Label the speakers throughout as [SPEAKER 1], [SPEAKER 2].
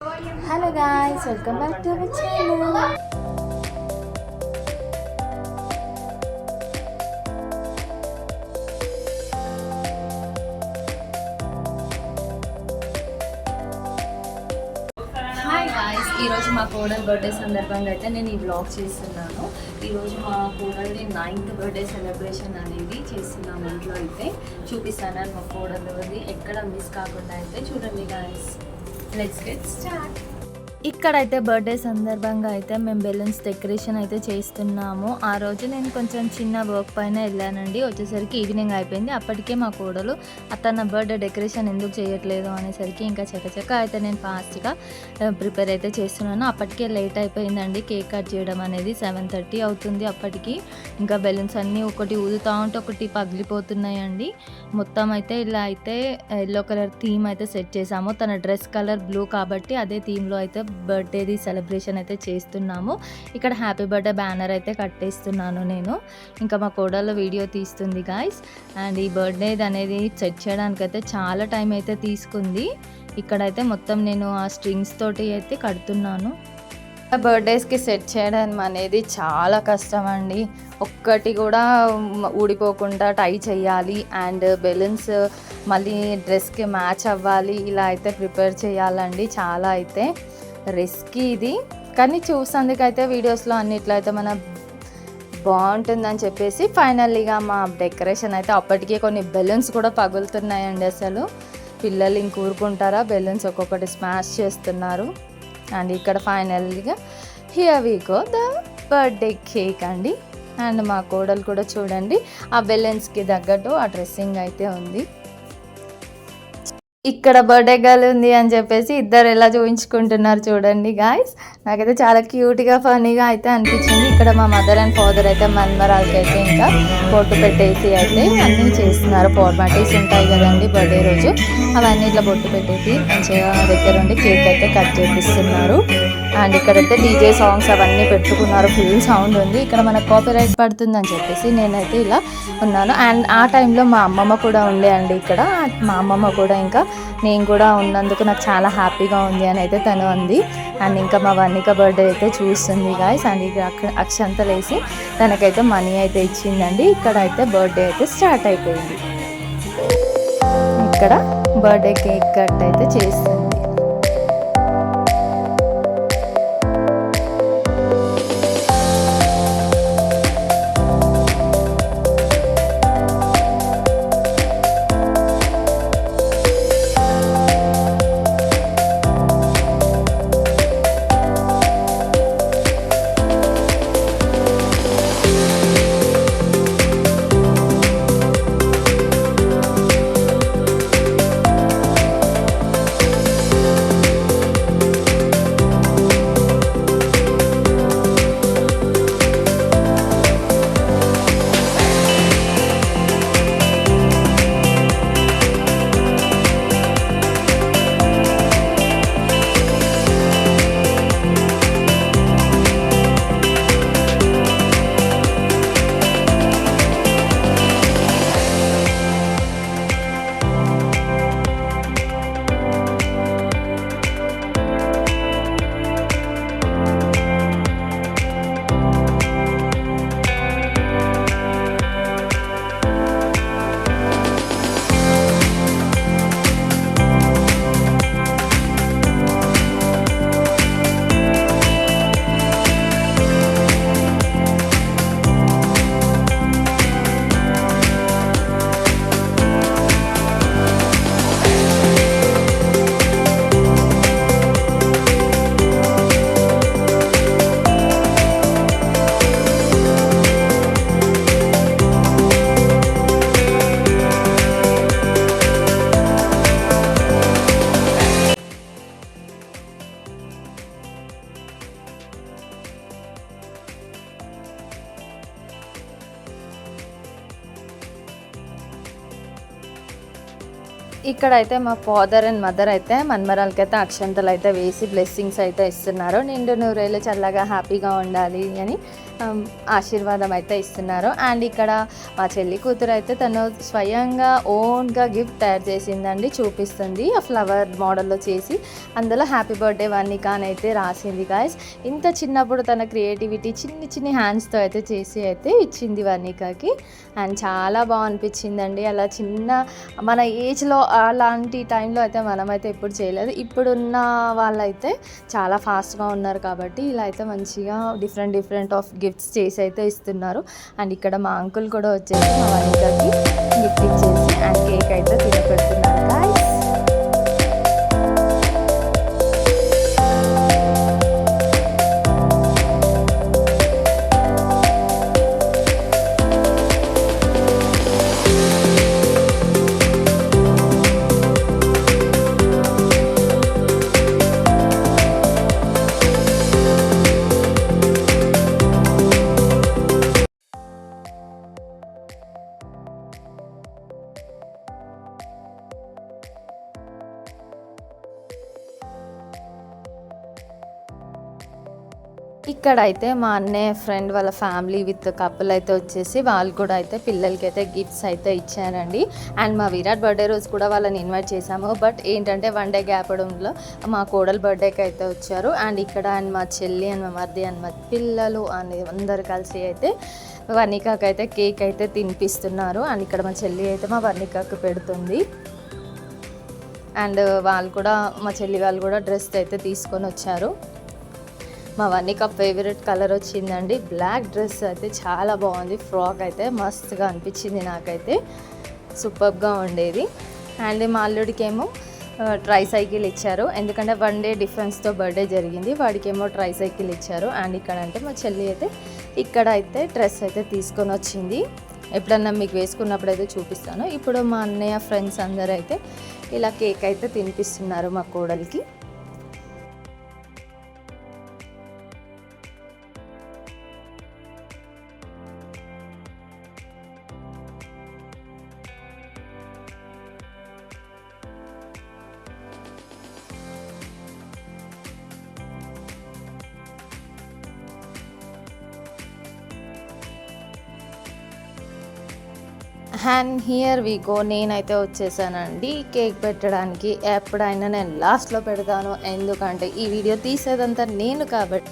[SPEAKER 1] Hello guys, welcome back to our channel. Hi guys, ఈరోజు మా కోడల్ birthday సందర్భంగా అయితే నేను ఈ వ్లాగ్ చేస్తున్నాను. ఈరోజు మా కోడల్ని 9th బర్త్డే సెలబ్రేషన్ అనేది చేస్తున్నాము. ఇంట్లో అయితే చూపిస్తాను మా కోడలు ఎక్కడ మిస్ కాకుండా అయితే చూడండి గాయ్స్. Let's get start. ఇక్కడైతే బర్త్డే సందర్భంగా అయితే మేము బెలూన్స్ డెకరేషన్ అయితే చేస్తున్నాము. ఆ రోజు నేను కొంచెం చిన్న వర్క్ పైన వెళ్ళానండి. వచ్చేసరికి ఈవినింగ్ అయిపోయింది. అప్పటికే మా కోడలు అతను బర్త్డే డెకరేషన్ ఎందుకు చేయట్లేదు అనేసరికి ఇంకా చకచక అయితే నేను ఫాస్ట్గా ప్రిపేర్ అయితే చేస్తున్నాను. అప్పటికే లేట్ అయిపోయిందండి. కేక్ కట్ చేయడం అనేది 7:30 అవుతుంది. అప్పటికి ఇంకా బెలూన్స్ అన్నీ ఒకటి ఊదుతూ ఉంటే ఒకటి పగిలిపోతున్నాయండి. మొత్తం అయితే ఇలా అయితే ఎల్లో కలర్ థీమ్ అయితే సెట్ చేసాము. తన డ్రెస్ కలర్ బ్లూ కాబట్టి అదే థీమ్లో అయితే బర్త్డేది సెలబ్రేషన్ అయితే చేస్తున్నాము. ఇక్కడ హ్యాపీ బర్త్డే బ్యానర్ అయితే కట్టేస్తున్నాను నేను. ఇంకా మా కోడల్లో వీడియో తీస్తుంది గాయ్స్. అండ్ ఈ బర్త్డేది అనేది సెట్ చేయడానికి అయితే చాలా టైం అయితే తీసుకుంది. ఇక్కడైతే మొత్తం నేను ఆ స్ట్రింగ్స్ తోటి అయితే కడుతున్నాను. బర్త్డేస్కి సెట్ చేయడం అనేది చాలా కష్టం అండి. ఒక్కటి కూడా ఊడిపోకుండా టై చేయాలి. అండ్ బెలూన్స్ మళ్ళీ డ్రెస్కి మ్యాచ్ అవ్వాలి. ఇలా అయితే ప్రిపేర్ చేయాలండి. చాలా అయితే రిస్కీ ఇది, కానీ చూసేందుకైతే వీడియోస్లో అన్నిట్లో అయితే మన బాగుంటుందని చెప్పేసి ఫైనల్లీగా మా డెకరేషన్ అయితే అప్పటికే కొన్ని బెలూన్స్ కూడా పగులుతున్నాయండి. అసలు పిల్లలు ఇంక ఊరుకుంటారా, బెలూన్స్ ఒక్కొక్కటి స్మాష్ చేస్తున్నారు. అండ్ ఇక్కడ ఫైనల్గా here we go the birthday cake అండి. అండ్ మా కోడలు కూడా చూడండి ఆ బెలూన్స్కి తగ్గట్టు ఆ డ్రెస్సింగ్ అయితే ఉంది. ఇక్కడ బర్త్డే గర్ల్ ఉంది అని చెప్పేసి ఇద్దరు ఎలా చూపించుకుంటున్నారు చూడండి గాయ్స్. నాకైతే చాలా క్యూట్గా ఫన్నీగా అయితే అనిపించింది. ఇక్కడ మా మదర్ అండ్ ఫాదర్ అయితే మన్మరాలకి అయితే ఇంకా బొట్టు పెట్టేసి అయితే అన్నీ చేస్తున్నారు. ఫార్మాలిటీస్ ఉంటాయి కదండి బర్త్డే రోజు, అవన్నీ ఇట్లా బొట్టు పెట్టేసి మంచిగా దగ్గర ఉండి కేక్ అయితే కట్ చేపిస్తున్నారు. అండ్ ఇక్కడైతే డీజే సాంగ్స్ అవన్నీ పెట్టుకున్నారు. ఫుల్ సౌండ్ ఉంది. ఇక్కడ మనకు కాపీరైట్ పడుతుందని చెప్పేసి నేనైతే ఇలా ఉన్నాను. అండ్ ఆ టైంలో మా అమ్మమ్మ కూడా ఉండే అండి. ఇక్కడ మా అమ్మమ్మ కూడా ఇంకా నేను కూడా ఉన్నందుకు నాకు చాలా హ్యాపీగా ఉంది అని అయితే తను అంది. అండ్ ఇంకా మా వన్నిక బర్త్డే అయితే చూస్తుంది గాయ్స్. అండ్ ఇక్కడ అక్షంతలు వేసి తనకైతే మనీ అయితే ఇచ్చిందండి. ఇక్కడ అయితే బర్త్డే అయితే స్టార్ట్ అయిపోయింది. ఇక్కడ బర్త్డే కేక్ కట్ అయితే చేస్తుంది. ఇక్కడైతే మా ఫాదర్ అండ్ మదర్ అయితే మన్మరాలకి అయితే అక్షంతలు అయితే వేసి బ్లెస్సింగ్స్ అయితే ఇస్తున్నారు. నిండు నూరేళ్ళు చల్లగా హ్యాపీగా ఉండాలి అని ఆశీర్వాదం అయితే ఇస్తున్నారు. అండ్ ఇక్కడ మా చెల్లి కూతురు అయితే తను స్వయంగా ఓన్గా గిఫ్ట్ తయారు చేసిందండి, చూపిస్తుంది. ఆ ఫ్లవర్ మోడల్లో చేసి అందులో హ్యాపీ బర్త్డే వన్నిక అని అయితే రాసింది గాయస్. ఇంత చిన్నప్పుడు తన క్రియేటివిటీ చిన్ని చిన్ని హ్యాండ్స్తో అయితే చేసి అయితే ఇచ్చింది వన్నికకి. అండ్ చాలా బాగా అనిపించిందండి. అలా చిన్న మన ఏజ్లో అలాంటి టైంలో అయితే మనమైతే ఎప్పుడు చేయలేదు. ఇప్పుడున్న వాళ్ళైతే చాలా ఫాస్ట్గా ఉన్నారు కాబట్టి ఇలా అయితే మంచిగా డిఫరెంట్ ఆఫ్ గిఫ్ట్స్ చేసి అయితే ఇస్తున్నారు. అండ్ ఇక్కడ మా అంకుల్ కూడా వచ్చేసి మా వనికకి గిఫ్ట్ ఇచ్చేసి అండ్ కేక్ అయితే తినపెడుతున్నారు గాయ్స్. ఇక్కడైతే మా అన్నయ్య ఫ్రెండ్ వాళ్ళ ఫ్యామిలీ విత్ కపుల్ అయితే వచ్చేసి వాళ్ళు కూడా అయితే పిల్లలకి అయితే గిఫ్ట్స్ అయితే ఇచ్చారండి. అండ్ మా విరాట్ బర్త్డే రోజు కూడా వాళ్ళని ఇన్వైట్ చేశాము. బట్ ఏంటంటే 1 డే గ్యాప్లో మా కోడలు బర్త్డేకి అయితే వచ్చారు. అండ్ ఇక్కడ అండ్ మా చెల్లి అండ్ మా మరిది అండ్ మా పిల్లలు అని అందరు కలిసి అయితే వనికాకి అయితే కేక్ అయితే తినిపిస్తున్నారు. అండ్ ఇక్కడ మా చెల్లి అయితే మా వనికాకి పెడుతుంది. అండ్ వాళ్ళు కూడా మా చెల్లి వాళ్ళు కూడా డ్రెస్ అయితే తీసుకొని వచ్చారు. మా వనిక ఫేవరెట్ కలర్ వచ్చిందండి, బ్లాక్ డ్రెస్ అయితే చాలా బాగుంది. ఫ్రాక్ అయితే మస్తుగా అనిపించింది నాకైతే, సూపర్గా ఉండేది. అండ్ మా అల్లుడికేమో ట్రై సైకిల్ ఇచ్చారు, ఎందుకంటే 1 డే డిఫరెన్స్తో బర్త్డే జరిగింది. వాడికేమో ట్రై సైకిల్ ఇచ్చారు. అండ్ ఇక్కడ అంటే మా చెల్లి అయితే ఇక్కడ అయితే డ్రెస్ అయితే తీసుకొని వచ్చింది. ఎప్పుడన్నా మీకు వేసుకున్నప్పుడు అయితే చూపిస్తాను. ఇప్పుడు మా అన్నయ్య ఫ్రెండ్స్ అందరూ అయితే ఇలా కేక్ అయితే తినిపిస్తున్నారు మా కోడలికి. అండ్ హియర్ వి గో, నేనైతే వచ్చేసానండి కేక్ పెట్టడానికి. ఎప్పుడైనా నేను లాస్ట్లో పెడతాను, ఎందుకంటే ఈ వీడియో తీసేదంతా నేను కాబట్టి.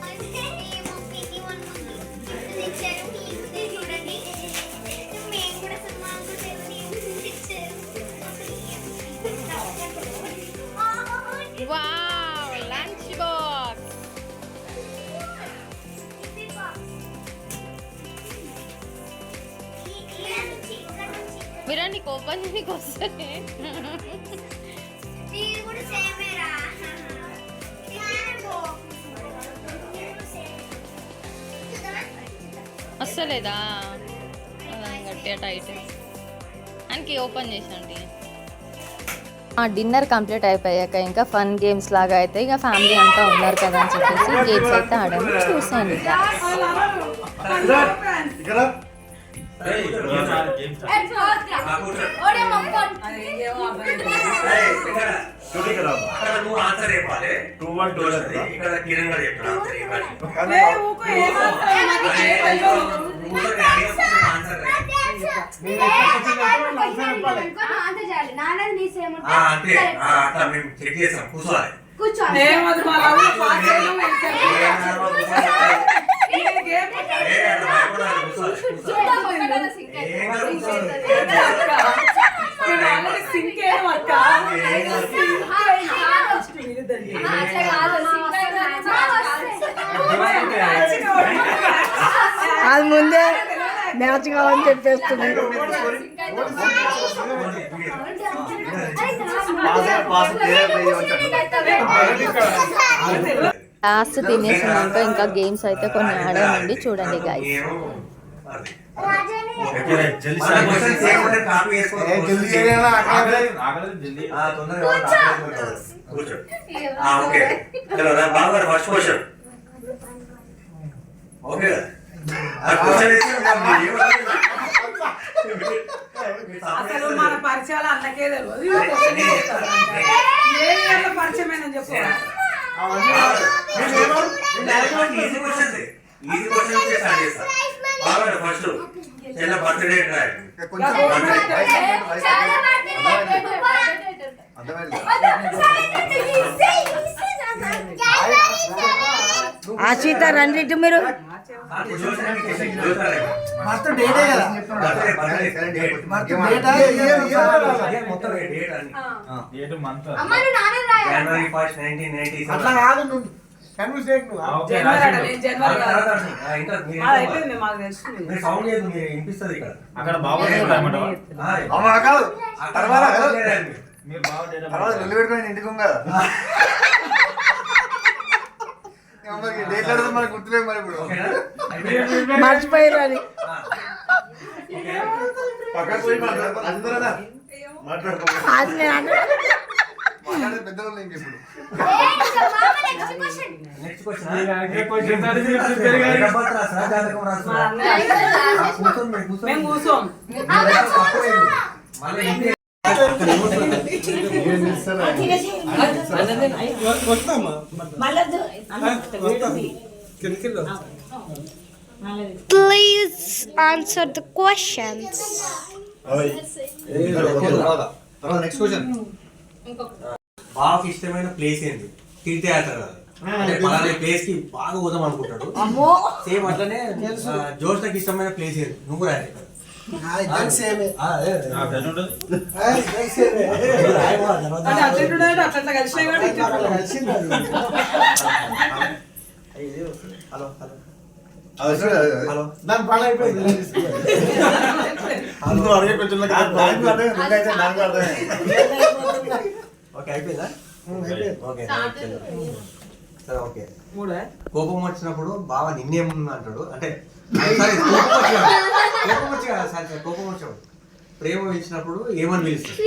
[SPEAKER 1] మీరా నీకు ఓపెన్ నీకు వస్తుంది వస్తలేదా గట్టిగా టైట్ అని ఓపెన్ చేసండి. డిన్నర్ కంప్లీట్ అయిపోయాక ఇంకా ఫన్ గేమ్స్ లాగా అయితే ఇక ఫ్యామిలీ అంతా ఉన్నారు కదా అని చెప్పేసి గేమ్స్ అయితే ఆడాము, చూసాను.
[SPEAKER 2] అది ముందే మ్యాచ్ కావాలని చెప్పేస్తుంది.
[SPEAKER 1] లాస్ట్ తినేసినాక ఇంకా గేమ్స్ అయితే కొన్ని ఆడామండి, చూడండి గైస్.
[SPEAKER 3] అసలు మన పరిచయాలు అన్నకే తెలియదు. ఏ ఇయర్లో పరిచయమైందని చెప్పు.
[SPEAKER 4] ఫస్ట్ చిన్న బర్త్డే డ్రైవ్
[SPEAKER 2] ఆశీత రండి ఇటు మీరు.
[SPEAKER 5] మస్తు డేటే కదా.
[SPEAKER 4] జనవరి 1st 1997.
[SPEAKER 5] అట్లా కాదు నువ్వు కన్ఫ్యూజ్ చేయకు నువ్వు.
[SPEAKER 3] జనవరి కాదు. అయిపోయింది మాకు తెలుస్తుంది.
[SPEAKER 4] మీరు సౌండ్ లేదు, మీరు వినిపిస్తుంది ఇక్కడ.
[SPEAKER 6] అక్కడ బాగా
[SPEAKER 5] అమ్మ కాదు తర్వాత
[SPEAKER 6] మీరు బాగా
[SPEAKER 5] తర్వాత నిల్లు పెట్టుకుని ఇంటికి కదా డేట్ అడితే మనకు గుర్తులేదు మరి ఇప్పుడు.
[SPEAKER 2] మర్చిపోయారు అని.
[SPEAKER 5] పక్కకు పోయి మాట్లాడుతున్నా
[SPEAKER 2] అది నేను అన్న.
[SPEAKER 5] మాట్లాడే పెద్దవాళ్ళు ఇంకెప్పుడు
[SPEAKER 4] నెక్స్ట్
[SPEAKER 3] మేము కూర్చోం.
[SPEAKER 7] Please answer the questions.
[SPEAKER 5] Next question.
[SPEAKER 4] బాగా ఇష్టమైన ప్లేస్ ఏంటి? తీర్థయాత్ర కాదు. అంటే పలానా ప్లేస్ కి బాగా పోదాం అనుకుంటాడు. సేమ్ అట్లనే జోష్కి ఇష్టమైన ప్లేస్ ఏంటి? నువ్వు రాయి.
[SPEAKER 3] అట్లా కలిసినాయి కూడా
[SPEAKER 5] హలో హలో దాని పని అయిపోయింది. అడిగే కొంచెం
[SPEAKER 4] ఓకే అయిపోయిందా? ఓకే సరే ఓకే.
[SPEAKER 3] మూడే
[SPEAKER 4] కోపం వచ్చినప్పుడు బాగా నిన్నేం అంటాడు అంటే సరే కోపం వచ్చి కదా సరే కోపం వచ్చినప్పుడు ప్రేమ పిలిచినప్పుడు ఏమని పిలుస్తాడు?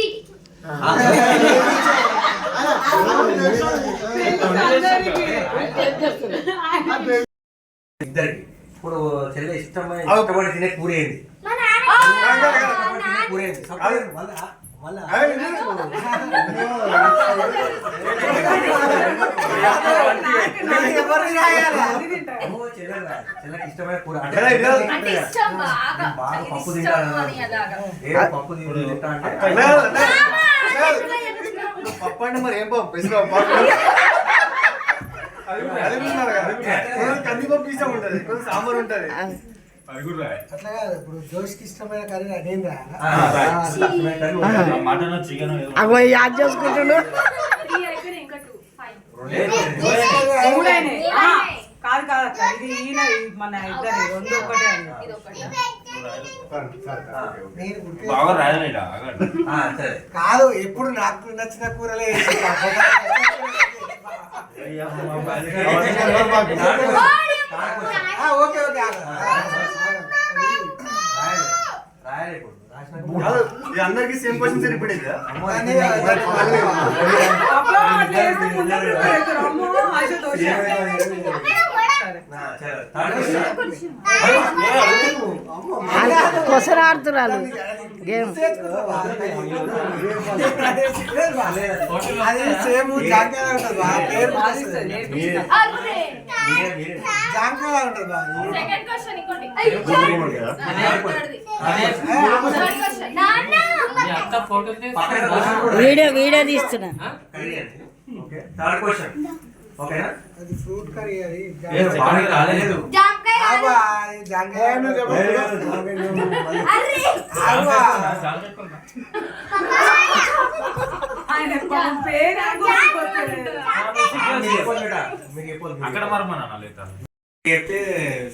[SPEAKER 4] ఇద్దరికి ఇప్పుడు చెల్లె ఇష్టపడి తినే కూర ఏంది? కూర ఏంది? మళ్ళా చెల్లెకి ఇష్టమైన కూర బాగా పప్పు తింటాను. పప్పు తింటా అంటే
[SPEAKER 5] పప్పు అంటే మరి ఏం పప్పు పెసర కందిపప్పు ఇష్టం ఉంటుంది, సాంబార్ ఉంటుంది. అట్లా కాదు ఇప్పుడు జోష్కి ఇష్టమైన కర్రీ అదేందా?
[SPEAKER 6] మటన్ చికెన్
[SPEAKER 2] అగో యాద్ చేసుకుంటున్నాడు.
[SPEAKER 3] మూడైనాయి. కాదు కాదు అక్క, ఇది ఈయన మన ఇద్దరు రెండు ఒకటే అండి.
[SPEAKER 6] బాగా రాయలే
[SPEAKER 4] సరే
[SPEAKER 5] కాదు ఎప్పుడు నాకు నచ్చిన కూరలే ఓకే ఓకే అందరికి సేమ్ క్వశ్చన్ సరిపడేది.
[SPEAKER 3] అబ్బా, అట్లా చేస్తే ముందే prepare అవుతారు. అమ్మో, ఆశ దోశ.
[SPEAKER 2] కొసరాడుతున్నారు గేమ్.
[SPEAKER 5] అది సేమ్ జాంకాయ ఉంటుంది బా, పేరు
[SPEAKER 3] బాధిస్తుంది.
[SPEAKER 5] జాంకాయ ఉంటుంది బా.
[SPEAKER 2] వీడియో తీస్తున్నా.
[SPEAKER 4] ఓకేనా?
[SPEAKER 5] అది ఫ్రూట్ కర్రీ అది
[SPEAKER 4] రాలేదు.
[SPEAKER 5] జాంకాయ
[SPEAKER 3] ఆయన పేరు గుర్తుకొస్తలేదు.
[SPEAKER 6] అక్కడ మరమన్నా లేదా
[SPEAKER 4] చెప్తే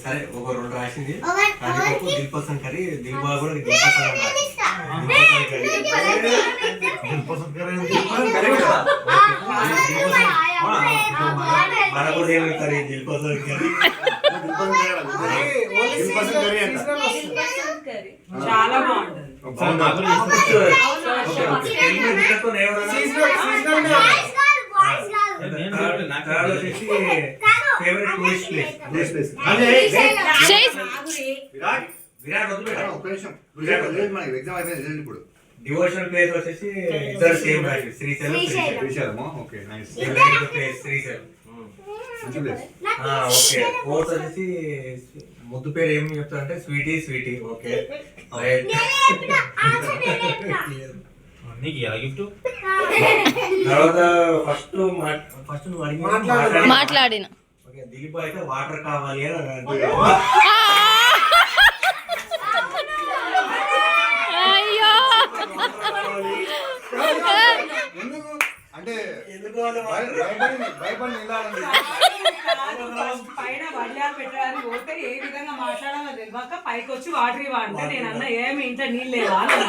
[SPEAKER 4] సరే ఒక రెండు రాసింది. కందిపప్పు దిల్పసంద్ కర్రీ, దిల్బా కూడా దిల్పసంద్ అంటారు. మన కూడా ఏమి కర్రీ దిల్పసంద్ కర్రీ.
[SPEAKER 3] చాలా బాగుంటుంది.
[SPEAKER 4] Favourite tourist place. విరాట్ వద్దు
[SPEAKER 8] ఒక నిమిషం. రిజల్ట్ మనకి ఎగ్జామ్ అయిపోయింది రిజల్ట్ ఇప్పుడు.
[SPEAKER 4] డివోషనల్ ప్లేస్ వచ్చేసి ఇద్దరు సేమ్ రాసి శ్రీశైలం
[SPEAKER 8] శ్రీశైలమా? Okay nice.
[SPEAKER 4] ప్లేస్ శ్రీశైలం.
[SPEAKER 8] మంచి ప్లేస్.
[SPEAKER 4] ఓకే కోర్స్ వచ్చేసి ముద్దు పేరు ఏం చెప్తారంటే స్వీటీ స్వీటీ. ఓకే
[SPEAKER 6] నీకు ఎలా గిఫ్ట్
[SPEAKER 4] తర్వాత ఫస్ట్ నువ్వు అడిగిన
[SPEAKER 7] మాట్లాడిన
[SPEAKER 4] ఓకే దిలీప్ అయితే వాటర్ కావాలి అని అంటున్నాడు.
[SPEAKER 7] అయ్యో
[SPEAKER 8] ఎందుకు అంటే
[SPEAKER 4] ఎందుకు వాళ్ళు
[SPEAKER 8] భయపడి నిలాడండి.
[SPEAKER 3] పైన వడియాలు పెట్టడానికి పోతే ఏ విధంగా మాట్లాడాలో తెలియక పైకి వచ్చి వాటర్ ఇవ్వంటే నేను అన్న ఏమి ఇంట్లో నీళ్ళు లేవా అని అన్నా.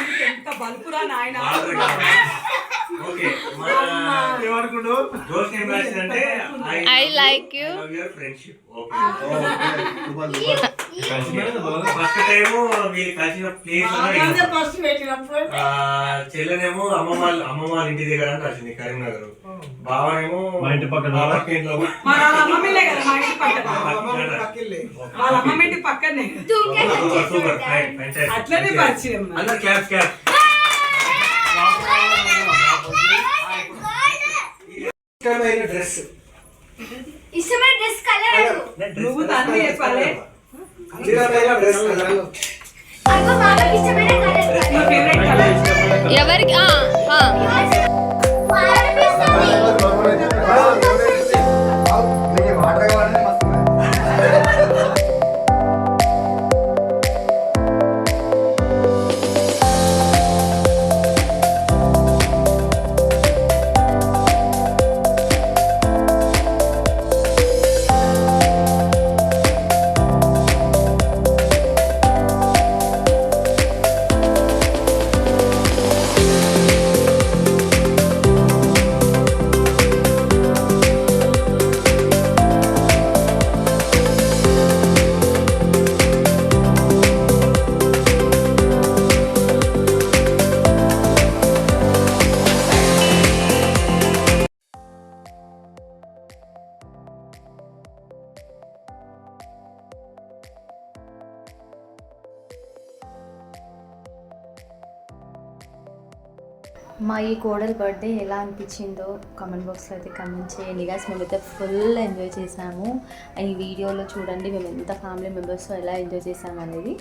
[SPEAKER 3] నీకు ఎంత బలుపురా నాయన.
[SPEAKER 4] ఓకే ఏమనుకుంటు జోష్ ఏం రాసిందంటే
[SPEAKER 7] I like you.
[SPEAKER 4] Your friendship. Okay
[SPEAKER 8] super.
[SPEAKER 4] First time మీరు కలిసిన ప్లేస్
[SPEAKER 2] ఫస్ట్ పెట్టినప్పుడు
[SPEAKER 4] చెల్లెనేమో అమ్మమ్మ ఇంటి దగ్గర అని రాసింది కరీంనగర్. బావనేమో
[SPEAKER 6] మా ఇంటి పక్కన.
[SPEAKER 4] మా పక్క ఇంట్లో
[SPEAKER 3] మా వాళ్ళ అమ్మమ్మలే కదా మా ఇంటి పక్కన. వాళ్ళ అమ్మమ్మ ఇంటి పక్కనే.
[SPEAKER 4] Super fantastic.
[SPEAKER 3] అట్లనే పరిచయం.
[SPEAKER 4] అందరు క్యాప్స్ క్యాప్. ఇష్టమైన డ్రెస్
[SPEAKER 7] ఇష్టమైన డ్రెస్ కలర్
[SPEAKER 3] నువ్వు దాన్ని చెప్పాలి.
[SPEAKER 4] ఇష్టమైన డ్రెస్
[SPEAKER 7] అగో బాబాకి ఇష్టమైన కలర్
[SPEAKER 3] నీ ఫేవరెట్ కలర్.
[SPEAKER 7] ఎవరికి
[SPEAKER 8] నీకు వాటర్ కావాలంటే మస్తు
[SPEAKER 1] మా ఈ కోడల్ బర్త్డే ఎలా అనిపించిందో కామెంట్ బాక్స్లో అయితే కామెంట్ చేయండి గాయస్. మేమైతే ఫుల్ ఎంజాయ్ చేసాము. అండ్ ఈ వీడియోలో చూడండి మేము ఎంత ఫ్యామిలీ మెంబర్స్తో ఎలా ఎంజాయ్ చేసాము అనేది.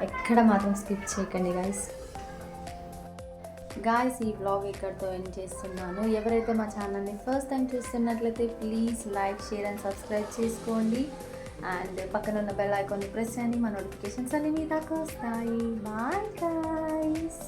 [SPEAKER 1] ఎక్కడ మాత్రం స్కిప్ చేయకండి గాయస్. ఈ వ్లాగ్ ఇక్కడితో ఎండ్ చేస్తున్నాను. ఎవరైతే మా ఛానల్ని ఫస్ట్ టైం చూస్తున్నట్లయితే please like share and subscribe చేసుకోండి. అండ్ పక్కన ఉన్న బెల్ ఐకాన్ని ప్రెస్ చేయండి. మా నోటిఫికేషన్స్ అన్నీ మీ దాకా వస్తాయి. Bye guys.